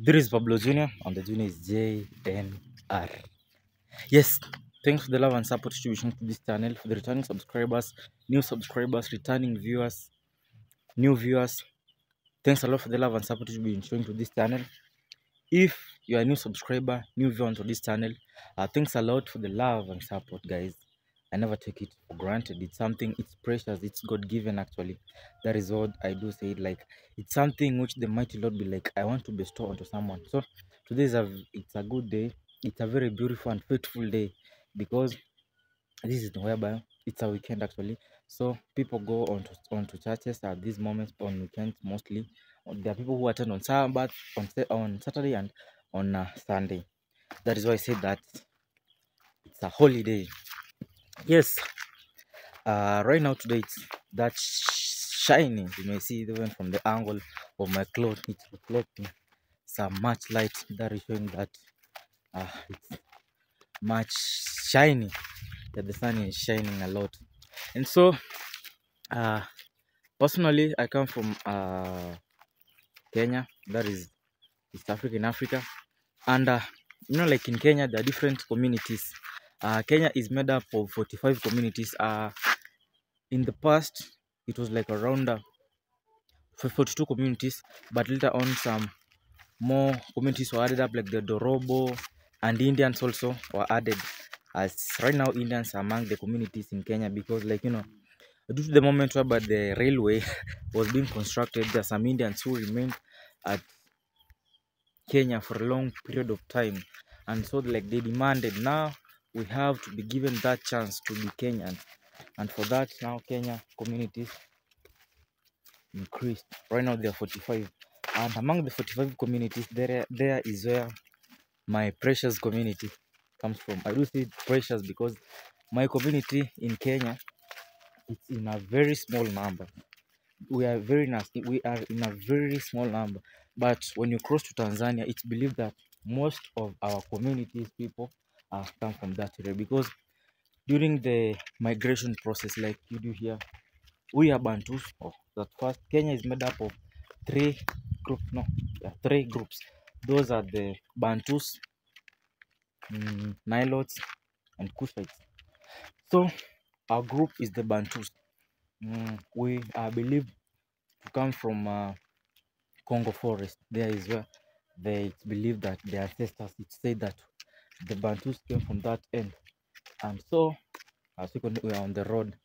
There is Pablo Jr. and the Junior is JNR. Yes, thanks for the love and support distribution to this channel, for the returning subscribers, new subscribers, returning viewers, new viewers. Thanks a lot for the love and support you've been showing to this channel. If you are a new subscriber, new viewer to this channel, thanks a lot for the love and support, guys. I never take it for granted. It's something, it's precious, it's God-given actually. That is what I do say it, like it's something which the mighty Lord be like, I want to bestow onto someone. So today it's a good day. It's a very beautiful and faithful day because this is whereby it's a weekend actually. So people go onto churches at these moments on weekends mostly. There are people who attend on Sabbath, on Saturday and on Sunday. That is why I say that it's a holiday. Yes, right now today it's that shining. You may see it even from the angle of my cloth. It's reflecting some much light that is showing that it's much shiny. That the sun is shining a lot. And so personally I come from Kenya, that is East Africa, in Africa. And like in Kenya there are different communities. Kenya is made up of 45 communities. In the past it was like around 42 communities, but later on some more communities were added up, like the Dorobo, and Indians also were added. As right now Indians are among the communities in Kenya because, like, due to the moment whereby the railway was being constructed, there are some Indians who remained at Kenya for a long period of time, and so like they demanded, now we have to be given that chance to be Kenyan. And for that, now Kenya communities increased. Right now there are 45, and among the 45 communities, there is where my precious community comes from. I do say precious because my community in Kenya, it's in a very small number. We are very nasty. We are in a very small number. But when you cross to Tanzania, it's believed that most of our communities people come from that area, because during the migration process, like you do here, we are Bantus. Oh, that first, Kenya is made up of three groups. No, yeah, three groups. Those are the Bantus, Nilotes, and Kushites. So our group is the Bantus. We are believed to come from Congo forest. There is where they believe that their ancestors, it said that the Bantus came from that end. And so as we are on the road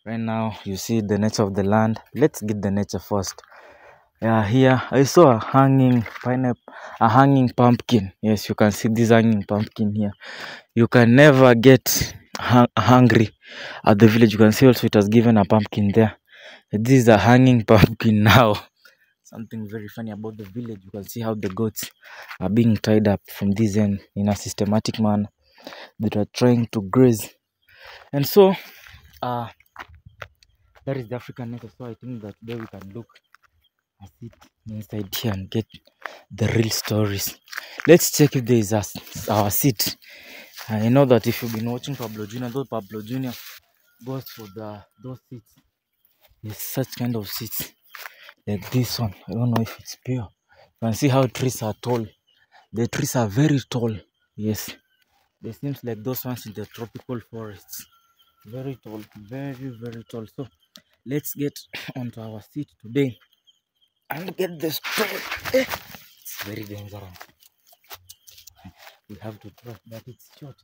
right now, you see the nature of the land. Let's get the nature first. Yeah, here I saw a hanging pineapple, a hanging pumpkin. Yes, you can see this hanging pumpkin here. You can never get hungry at the village. You can see also it has given a pumpkin there. This is a hanging pumpkin now. Something very funny about the village, you can see how the goats are being tied up from this end in a systematic manner. They are trying to graze. And so that is the African nature. So I think that today we can look at it inside here and get the real stories. Let's check if there is our seat. I know that if you've been watching Pablo Jr., those Pablo Jr. goes for those seats. There's such kind of seats like this one. I don't know if it's pure. You can see how trees are tall. The trees are very tall. Yes, they seems like those ones in the tropical forests. Very tall, very tall. So let's get onto our seat today and get the story. It's very dangerous. We have to try, but it's short.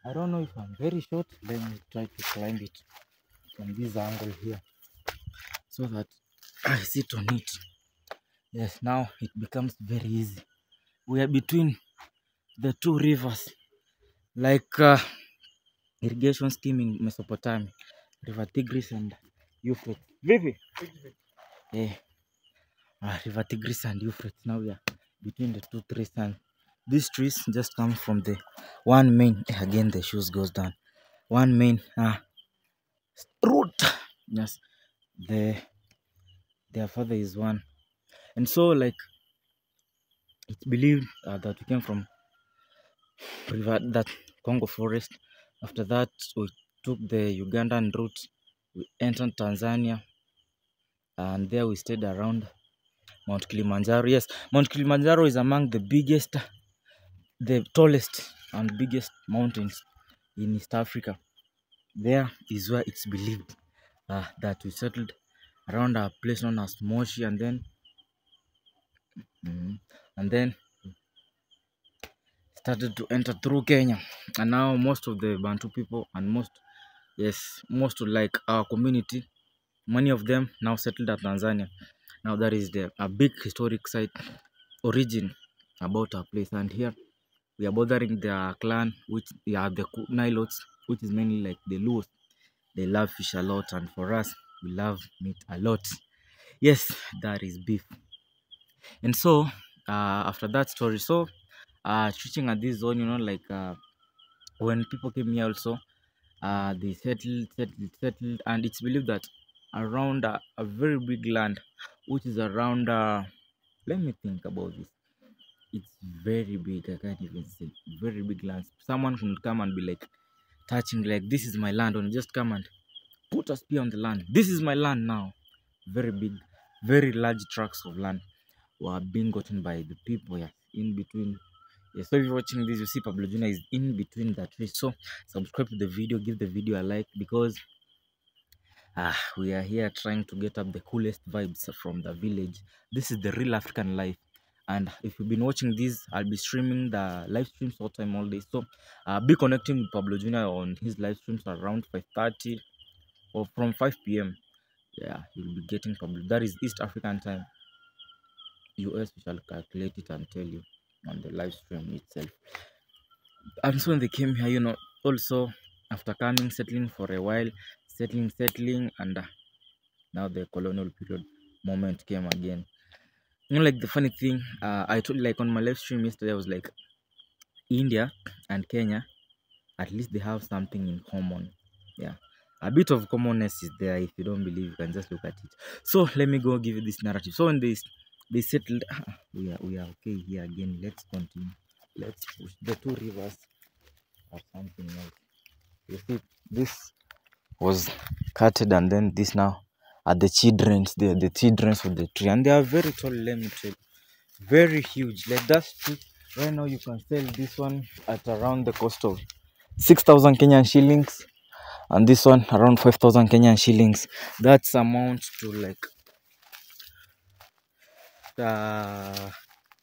I don't know if I'm very short. Let me try to climb it from this angle here so that I sit on it. Yes, now it becomes very easy. We are between the two rivers, like irrigation scheme in Mesopotamia, River Tigris and Euphrates. Vivi? Yeah. River Tigris and Euphrates. Now we are between the two trees, and these trees just come from the one main. Again, the shoes goes down. One main root. Yes, their father is one, and so like it's believed that we came from river, that Congo forest. After that, we took the Ugandan route. We entered Tanzania, and there we stayed around. Mount Kilimanjaro. Yes, Mount Kilimanjaro is among the tallest and biggest mountains in East Africa. There is where it's believed that we settled around a place known as Moshi, and then started to enter through Kenya. And now most of the Bantu people and most of like our community, many of them now settled at Tanzania. Now that is a big historic site origin about our place. And here we are bothering the clan, which are the Nilotes, which is mainly like the Luos. They love fish a lot, and for us, we love meat a lot. Yes, that is beef. And so after that story, teaching at this zone, when people came here also, they settled, and it's believed that around a very big land, which is around let me think about this. It's very big. I can't even say very big land. Someone can come and be like touching, like, this is my land, and just come and put a spear on the land. This is my land now. Very big, very large tracts of land were being gotten by the people. Yeah, in between. Yeah, so if you're watching this, you see Pablo Jr. is in between the trees. So subscribe to the video, give the video a like, because we are here trying to get up the coolest vibes from the village. This is the real African life. And if you've been watching this, I'll be streaming the live streams all time, all day. So be connecting with Pablo Jr. on his live streams around 5:30 or from 5 p.m. Yeah, you'll be getting Pablo. That is East African time. US, we shall calculate it and tell you on the live stream itself. And so when they came here, also after coming, settling for a while, settling, and now the colonial period moment came again. Like the funny thing, I told, like, on my live stream yesterday, I was like, India and Kenya, at least they have something in common. Yeah, a bit of commonness is there. If you don't believe, you can just look at it. So let me go give you this narrative. So when they settled, we are okay here again. Let's continue. Let's push. The two rivers are something else. You see, this was cutted, and then this now are the childrens. They are the childrens of the tree, and they are very tall. Let me tell you, very huge. Like that tree right now, you can sell this one at around the cost of 6,000 Kenyan shillings, and this one around 5,000 Kenyan shillings. That's amount to like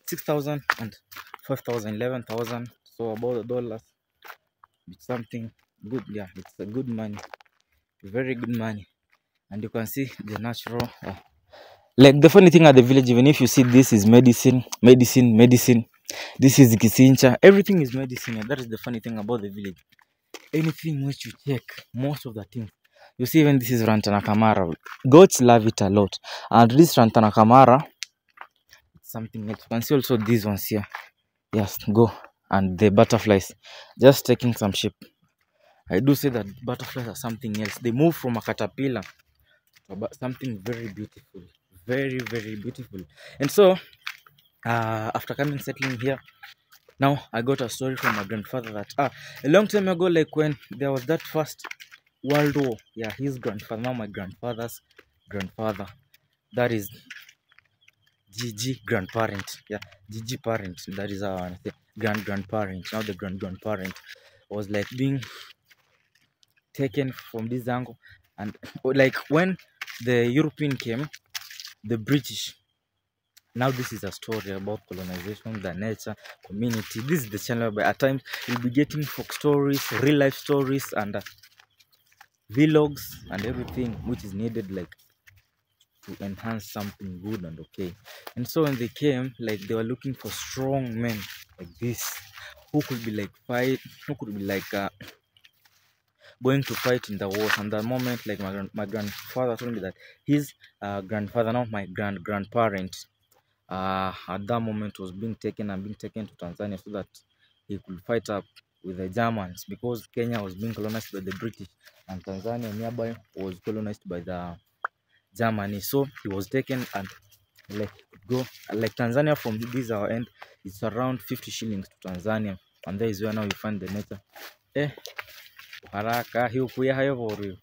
6,000 and 5,000, 11,000. So about $1. It's something good. Yeah, it's a good money, very good money. And you can see the natural. Like the funny thing at the village, even if you see this is medicine. This is kisincha. Everything is medicine. And that is the funny thing about the village. Anything which you check, most of the things. You see, even this is Rantana Kamara. Goats love it a lot. And this Rantana Kamara, it's something else. You can see also these ones here. Yes, go. And the butterflies. Just taking some shape. I do say that butterflies are something else. They move from a caterpillar to something very beautiful. Very, very beautiful. And so, after coming settling here, now I got a story from my grandfather that a long time ago, like when there was that first World War, yeah, his grandfather, now my grandfather's grandfather, that is GG grandparent, yeah, GG parent, that is how I say grandparent. Now the grandparent was like being taken from this angle, and like when the European came, the British. Now this is a story about colonization, the nature, community. This is the channel where at times you'll be getting folk stories, real life stories, and vlogs and everything which is needed, like, to enhance something good and okay. And so when they came, like, they were looking for strong men like this, who could be like going to fight in the wars. And the moment, like, my grandfather told me that his grandfather, not my grandparent, at that moment was being taken to Tanzania so that he could fight up with the Germans, because Kenya was being colonized by the British and Tanzania nearby was colonized by the Germany. So he was taken, and like go like Tanzania from this our end, it's around 50 shillings to Tanzania, and there is where now you find the nature. Haraka hiyo hayo.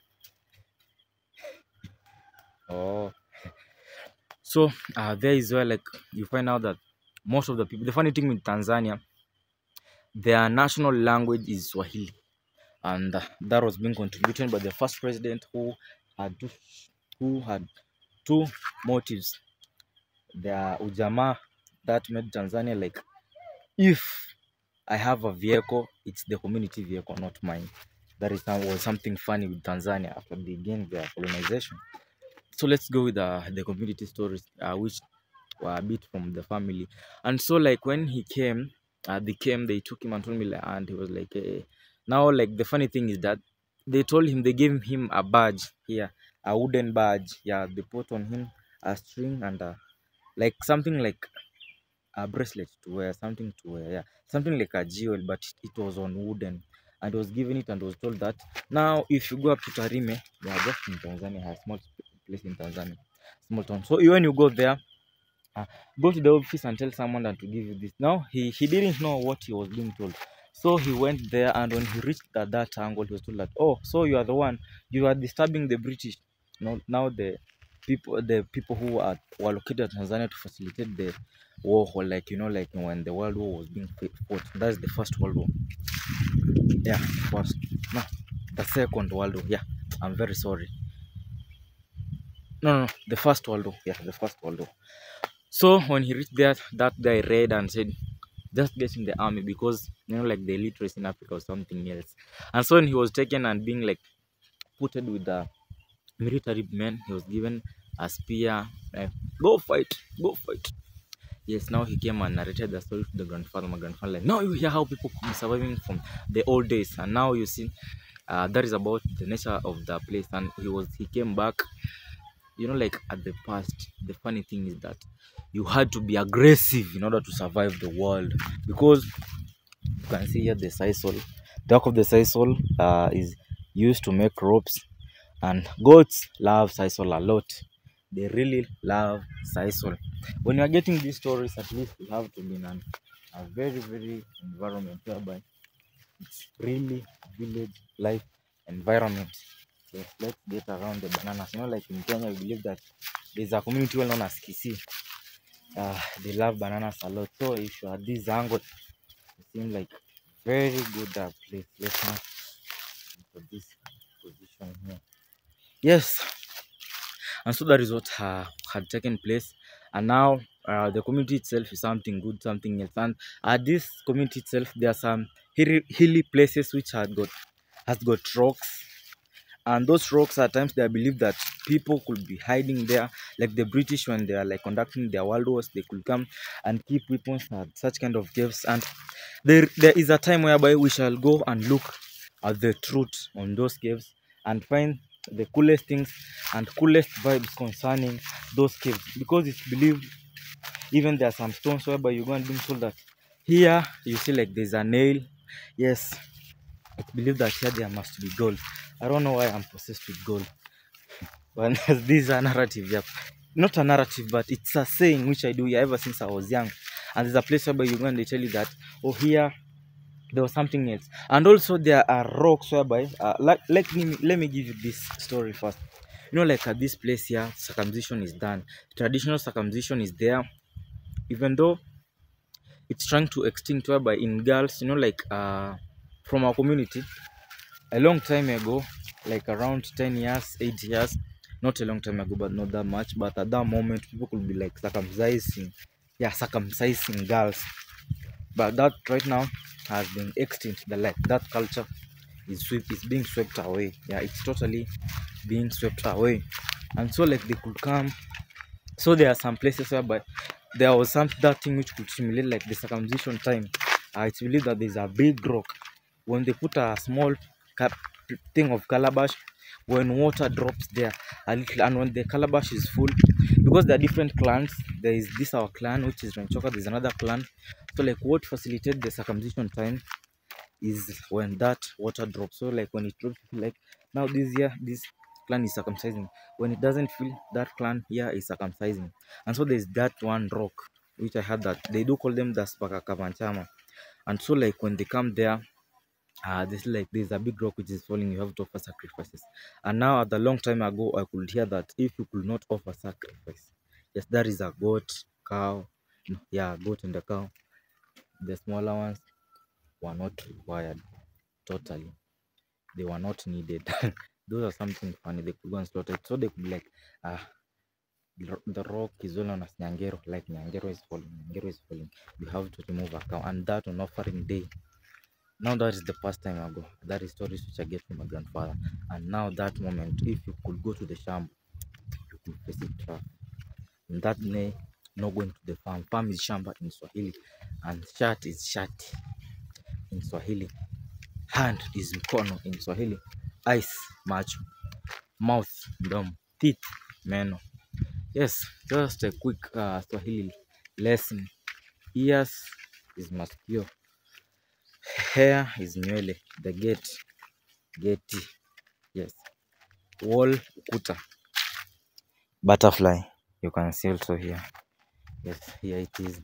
Oh, So there is where like you find out that most of the people, the funny thing with Tanzania, their national language is Swahili, and that was being contributed by the first president had two, who had two motives. The ujamaa that made Tanzania like, if I have a vehicle, it's the community vehicle, not mine. That is was something funny with Tanzania after they gained their colonization. So let's go with the community stories, which were a bit from the family. And so like when he came, they took him and told me, like, and he was like, now like the funny thing is that they told him, they gave him a badge here, a wooden badge. Yeah, they put on him a string and like something like a bracelet to wear, something to wear, yeah, something like a jewel, but it was on wooden, and was given it and was told that now if you go up to Tarime, yeah, just in Tanzania, a small place in Tanzania, small town. So when you go there, uh, go to the office and tell someone that to give you this. Now he didn't know what he was being told, so he went there, and when he reached that angle, he was told that, oh, so you are the one, you are disturbing the British. Now the people who were located in Tanzania to facilitate the war, or like like when the World War was being fought. That's the First World War. Yeah, first. No, the Second World War. Yeah, I'm very sorry. No, the First World War. Yeah, the First World War. So when he reached there, that guy read and said, just get in the army, because like the illiteracy in Africa was something else. And so when he was taken and being like putted with the military men, he was given a spear, like, go fight, go fight. Yes, now he came and narrated the story to the grandfather. My grandfather, like, now you hear how people could be surviving from the old days, and now you see that is about the nature of the place. And he came back, like at the past. The funny thing is that you had to be aggressive in order to survive the world, because you can see here the sisal. The work of the sisal is used to make ropes, and goats love sisal a lot. They really love sisal. When you are getting these stories, at least you have to be in a very, very environment whereby it's really village life environment. So let's get around the bananas. Like in Kenya, we believe that there's a community well known as Kisii. They love bananas a lot. So if you are this angle, it seems like very good place. Let's not for this position here. Yes, and so that is what had taken place, and now the community itself is something good, something else. And at this community itself, there are some hilly places which has got rocks, and those rocks at times they believe that people could be hiding there, like the British when they are like conducting their world wars, they could come and keep weapons at such kind of caves. And there is a time whereby we shall go and look at the truth on those caves and find the coolest things and coolest vibes concerning those caves, because it's believed, even there are some stones whereby you go and being told that here you see like there's a nail. Yes, it's believed that here there must be gold. I don't know why I'm possessed with gold, but this is a narrative. Yeah, not a narrative, but it's a saying which I do here ever since I was young. And there's a place whereby you go and they tell you that, oh, here there was something else. And also there are rocks whereby let me give you this story first. Like at this place here, circumcision is done. Traditional circumcision is there, even though it's trying to extinct, whereby in girls, like from our community a long time ago, like around 10 years, 8 years, not a long time ago, but not that much. But at that moment, people could be like circumcising girls. But that right now has been extinct. That culture is being swept away. Yeah, it's totally being swept away. And so like they could come. So there are some places whereby there was that thing which could simulate like the circumcision time. It's believed that there's a big rock. When they put a small thing of calabash, when water drops there a little, and when the calabash is full, because there are different clans. There is this our clan, which is Ranchoka. There's another clan. So like what facilitates the circumcision time is when that water drops. So like when it drops, like now this clan is circumcising. When it doesn't feel, that clan here is circumcising. And so there's that one rock which I heard that they do call them the Spaka Kavanchama. And so like when they come there, there's a big rock which is falling. You have to offer sacrifices. And now at the long time ago, I could hear that if you could not offer sacrifice, Yes, that is a goat, cow. No, yeah, goat and a cow. The smaller ones were not required totally. They were not needed. Those are something funny. They could go and slaughter it. So they could like, ah, the rock is well known as Nyangero. Like Nyangero is falling, Nyangero is falling. You have to remove a cow, and that on offering day. Now that is the past time ago. That is stories which I get from my grandfather. And now that moment, if you could go to the shamba, you could face it rough. And that day, not going to the farm. Farm is shamba in Swahili, and shirt is shati in Swahili. Hand is mkono in Swahili. Eyes, macho. Mouth, mdomo. Teeth, meno. Yes, just a quick Swahili lesson. Ears is masikio. Hair is nywele. The gate, geti. Yes. Wall, ukuta. Butterfly, you can see also here. Yes, here it is.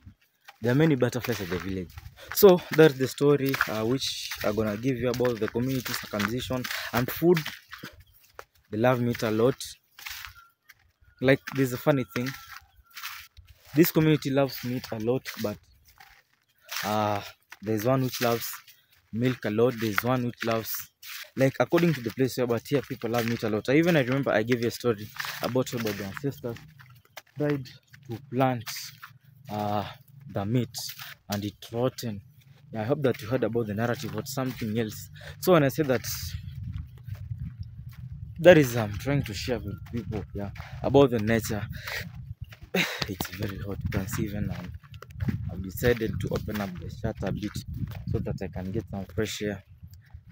There are many butterflies at the village. So that's the story which I'm gonna give you about the community circumcision and food. They love meat a lot. Like, there's a funny thing. This community loves meat a lot, but there's one which loves milk a lot. There's one which loves, like, according to the place here, but here people love meat a lot. I remember I gave you a story about the ancestors tried to plant the meat and it rotten. Yeah, I hope that you heard about the narrative or something else. So when I say that, that is I'm trying to share with people, yeah, about the nature. It's very hot. You can see even I've decided to open up the shutter a bit so that I can get some fresh air.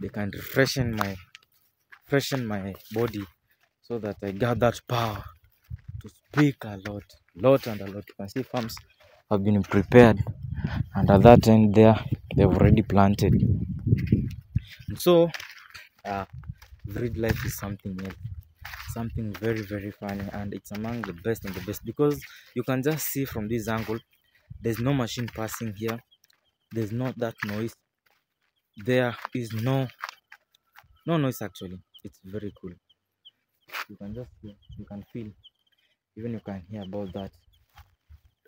They can freshen my body so that I got that power to speak a lot and a lot. You can see farms have been prepared, and at that end there they've already planted. And so grid life is something else, something very, very funny, and it's among the best and the best, because you can just see from this angle there's no machine passing here, there's not that noise, there is no noise actually. It's very cool. You can just hear, you can feel, even you can hear about that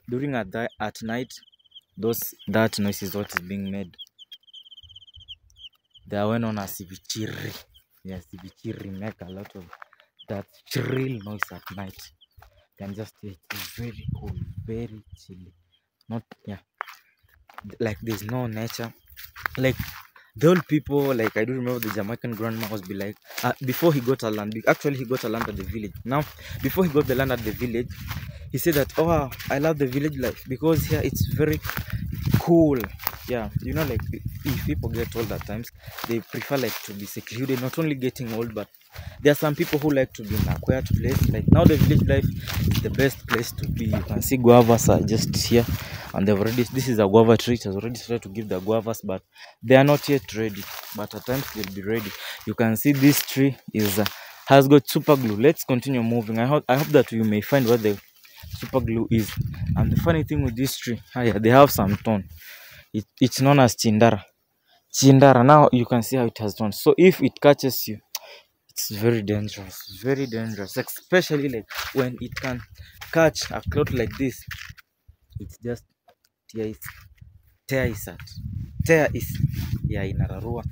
during at night. That noise is what is being made. They are well known as Ibichiri. Yes, Ibichiri make a lot of that shrill noise at night. You can just hear it's very cool, very chilly. Not, yeah, like there's no nature. Like the old people, like I do remember the Jamaican grandma was be like, before he got a land, actually he got a land at the village. Now, before he got the land at the village, he said that, oh, I love the village life because here it's very cool. Yeah, you know, like if people get old at times, they prefer like to be secluded. Not only getting old, but there are some people who like to be in a quiet place. Like now, the village life is the best place to be. You can see guavas are just here, and they've already. This is a guava tree. It has already started to give the guavas, but they are not yet ready. But at times they'll be ready. You can see this tree is has got super glue. Let's continue moving. I hope that you may find what the super glue is. And the funny thing with this tree, yeah, they have some tone. It's known as chindara. Chindara. Now you can see how it has tone. So if it catches you, it's very dangerous. Very dangerous. Especially like when it can catch a cloth like this. It's just tear is yeah, inararua.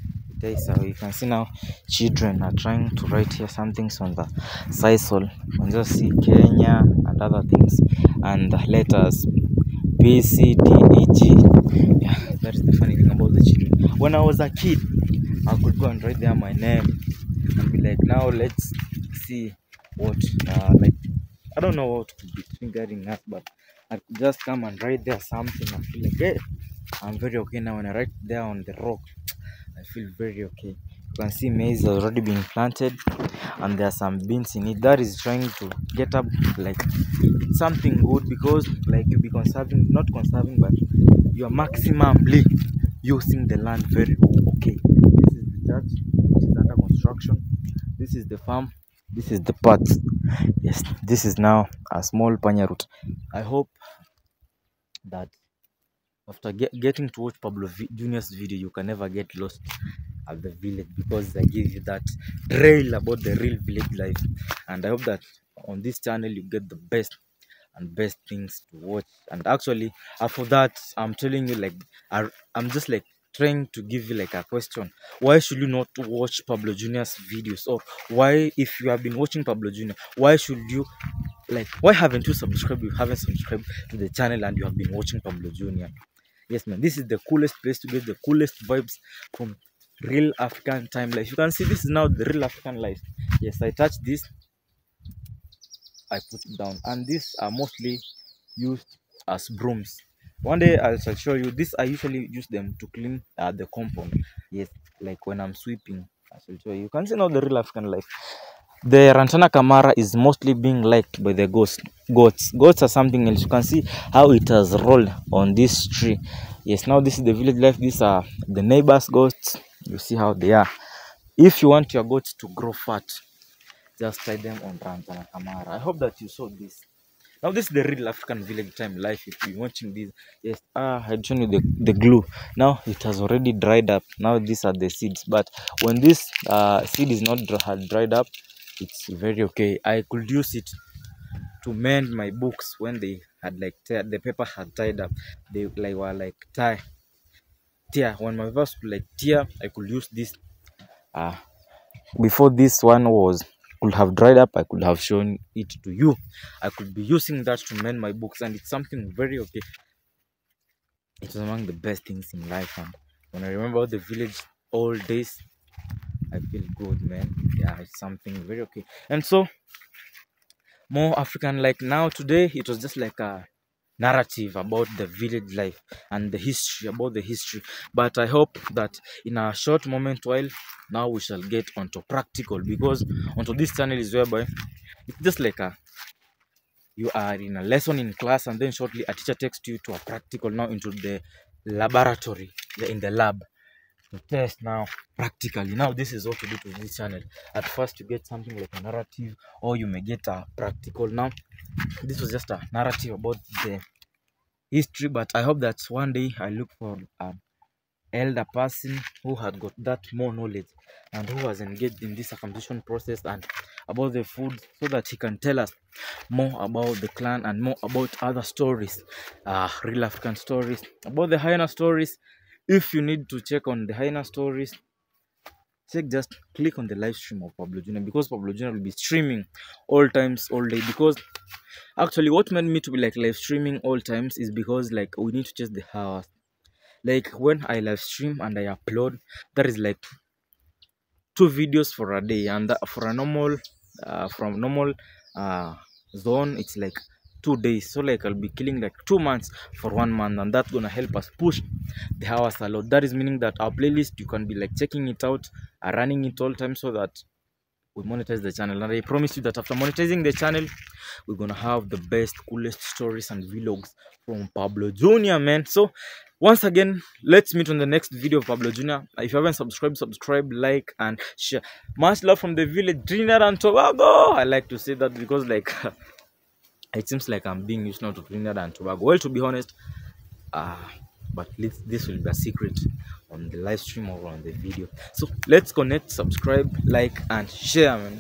You can see now children are trying to write here some things on the sisal. You can just see Kenya and other things and the letters B, C, D, E, G. Yeah, that is the funny thing about the children. When I was a kid, I could go and write there my name and be like, now let's see what, like, I don't know what could be triggering us, but I could just come and write there something and feel like, hey, I'm very okay now. When I write there on the rock, I feel very okay. You can see maize has already been planted and there are some beans in it. That is trying to get up like something good, because like you be conserving, not conserving, but you are maximally using the land very okay. This is the church which is under construction. This is the farm. This is the part. Yes, this is now a small panya route. I hope that after getting to watch Pablo Junior's video, you can never get lost at the village, because I give you that trail about the real village life. And I hope that on this channel you get the best and best things to watch. And actually, for that, I'm telling you, like, I'm just like trying to give you like a question. Why should you not watch Pablo Jr.'s videos? Or why, if you have been watching Pablo Jr., why should you, like, why haven't you subscribed? You haven't subscribed to the channel and you have been watching Pablo Jr. Yes, man, this is the coolest place to get the coolest vibes from real African time life. You can see this is now the real African life. Yes, I touch this, I put it down, and these are mostly used as brooms. One day I shall show you this. I usually use them to clean the compound. Yes, like when I'm sweeping, I shall show you. You can see now the real African life. The Rantana Camara is mostly being liked by the goats. Goats are something else. You can see how it has rolled on this tree. Yes, now this is the village life. These are the neighbors' goats. You see how they are. If you want your goats to grow fat, just tie them on Rantana Camara. I hope that you saw this. Now this is the real African village time life. If you're watching this, yes, I had shown you the glue. Now it has already dried up. Now these are the seeds. But when this seed is not had dried up, it's very okay. I could use it to mend my books when they had like the paper had tied up. They like were like tear. When my verse like tear, I could use this. Before this one was could have dried up, I could have shown it to you. I could be using that to mend my books, and it's something very okay. It was among the best things in life, and when I remember the village old days, I feel good, man. Yeah, it's something very okay. And so more African, like now today it was just like a narrative about the village life and the history, about the history. But I hope that in a short moment while now we shall get onto practical, because onto this channel is whereby it's just like a you are in a lesson in class, and then shortly a teacher takes you to a practical, now into the laboratory, in the lab, to test now practically. Now this is what you do to this channel. At first you get something like a narrative, or you may get a practical. Now this was just a narrative about the history, but I hope that one day I look for an elder person who had got that more knowledge and who was engaged in this circumcision process and about the food, so that he can tell us more about the clan and more about other stories, real African stories, about the hyena stories. If you need to check on the hyena stories, just click on the live stream of Pablo Jr., because Pablo Jr. will be streaming all times, all day. Because actually what made me to be like live streaming all times is because like we need to chase the hours. Like when I live stream and I upload, that is like 2 videos for a day, and for a normal from normal zone it's like 2 days. So like I'll be killing like 2 months for 1 month, and that's gonna help us push the hours a lot. That is meaning that our playlist, you can be like checking it out, running it all time, so that we monetize the channel. And I promise you that after monetizing the channel, we're gonna have the best, coolest stories and vlogs from Pablo Jr., man. So once again, let's meet on the next video of Pablo Jr. If you haven't subscribed, subscribe, like, and share. Much love from the village, Trinidad and Tobago. I like to say that because like it seems like I'm being used now to Trinidad and Tobago. Well, to be honest, but this will be a secret on the live stream or on the video. So let's connect, subscribe, like, and share, man.